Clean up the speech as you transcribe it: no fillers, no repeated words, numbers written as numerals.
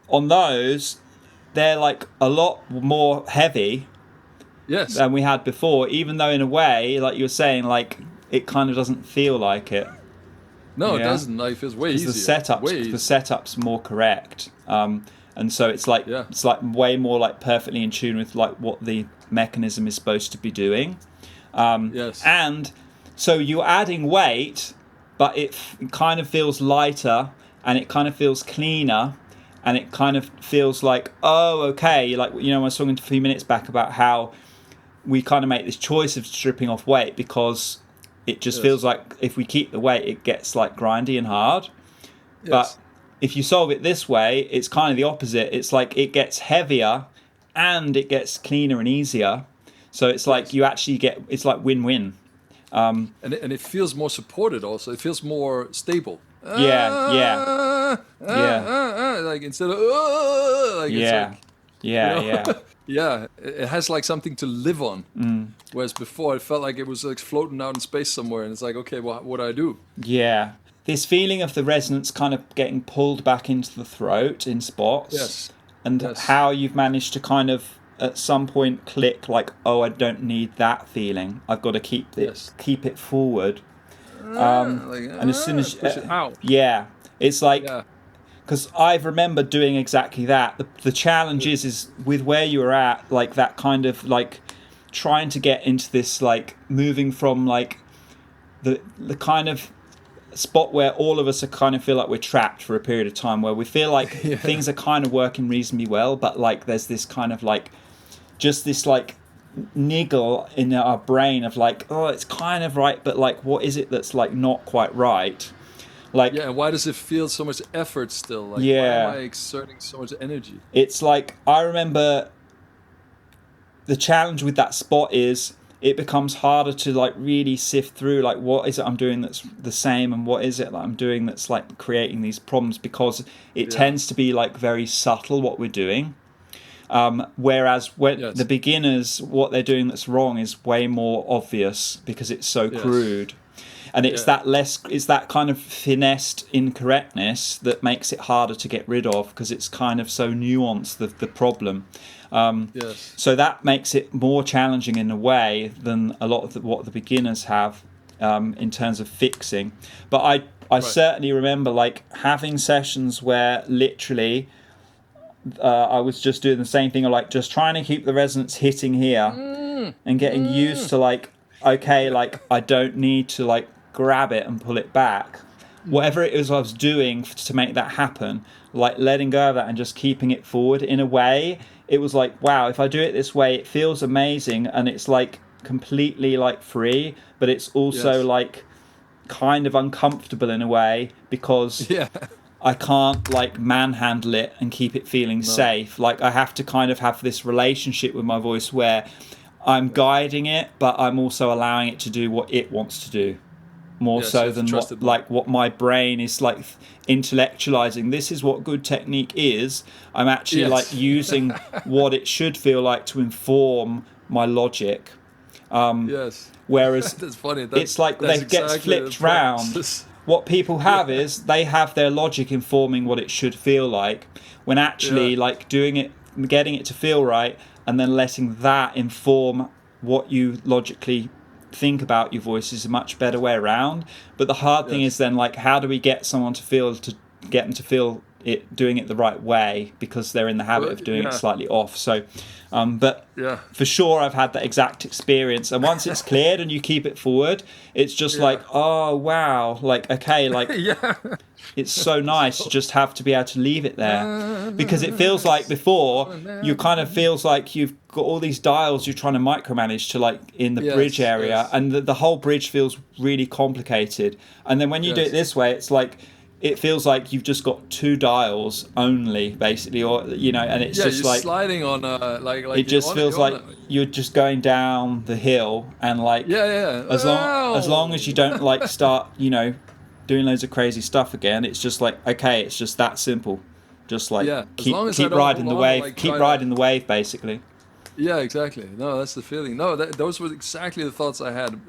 on those, they're like a lot more heavy Yes. than we had before, even though in a way, like you were saying, like it kind of doesn't feel like it. No, it Yeah, doesn't. Like, it feels way because easier. Way the easier. setup's more correct, and so it's like Yeah. way more like perfectly in tune with like what the mechanism is supposed to be doing, Yes. and so you're adding weight, but it kind of feels lighter and it kind of feels cleaner. And it kind of feels like, oh, okay, like, I was talking a few minutes back about how we kind of make this choice of stripping off weight because it just feels like if we keep the weight, it gets like grindy and hard. Yes. But if you solve it this way, it's kind of the opposite. It's like it gets heavier and it gets cleaner and easier. So it's like you actually get, it's like win-win. And it feels more supported also. It feels more stable. Yeah. Like instead of like it's Yeah. like Yeah. yeah, it has like something to live on. Whereas before it felt like it was like floating out in space somewhere, and it's like, okay, well, what do I do? Yeah. This feeling of the resonance kind of getting pulled back into the throat in spots. Yes. And Yes. how you've managed to kind of at some point click like, oh, I don't need that feeling. I've got to keep it forward. And as soon as push it out. yeah, it's like Yeah. because I remember doing exactly that. The challenge is with where you were at, like that kind of like trying to get into this like moving from like the kind of spot where all of us are kind of feel like we're trapped for a period of time, where we feel like things are kind of working reasonably well, but like there's this kind of like just this like niggle in our brain of like, oh, it's kind of right, but like what is it that's like not quite right? Like, Yeah, and why does it feel so much effort still? Like, why yeah, am I exerting so much energy? it's like I remember the challenge with that spot is it becomes harder to like really sift through like what is it I'm doing that's the same and what is it that I'm doing that's like creating these problems, because it tends to be like very subtle what we're doing. Whereas when the beginners, what they're doing that's wrong is way more obvious because it's so crude. And it's it's that kind of finessed incorrectness that makes it harder to get rid of because it's kind of so nuanced, the problem. So that makes it more challenging in a way than a lot of what the beginners have in terms of fixing. But I certainly remember like having sessions where literally I was just doing the same thing, or like just trying to keep the resonance hitting here and getting used to like, okay, like I don't need to like grab it and pull it back. Whatever it is I was doing to make that happen, like letting go of that and just keeping it forward in a way, it was like, wow, if I do it this way, it feels amazing and it's like completely like free, but it's also like kind of uncomfortable in a way because I can't like manhandle it and keep it feeling safe. Like I have to kind of have this relationship with my voice where I'm guiding it, but I'm also allowing it to do what it wants to do. More so than what my brain is like intellectualizing. This is what good technique is. I'm actually like using what it should feel like to inform my logic. Whereas that's funny. It's like they get flipped round. What people have is they have their logic informing what it should feel like, when actually like doing it, getting it to feel right, and then letting that inform what you logically think about your voice is a much better way around. But the hard thing is then like, how do we get someone to get them to feel it doing it the right way, because they're in the habit of doing it slightly off. So but for sure I've had that exact experience, and once it's cleared and you keep it forward, it's just like, oh wow, like okay, like it's so nice to just have to be able to leave it there, because it feels like before you kind of feels like you've got all these dials you're trying to micromanage to like in the bridge area, and the whole bridge feels really complicated. And then when you do it this way, it's like it feels like you've just got two dials only, basically, or and it's just you're like sliding on like it just feels like you're just going down the hill, and like as long as you don't like start doing loads of crazy stuff again, it's just like, okay, it's just that simple. Just like keep riding the wave, like, keep riding the wave, basically. Yeah, exactly. No, that's the feeling. No, those were exactly the thoughts I had.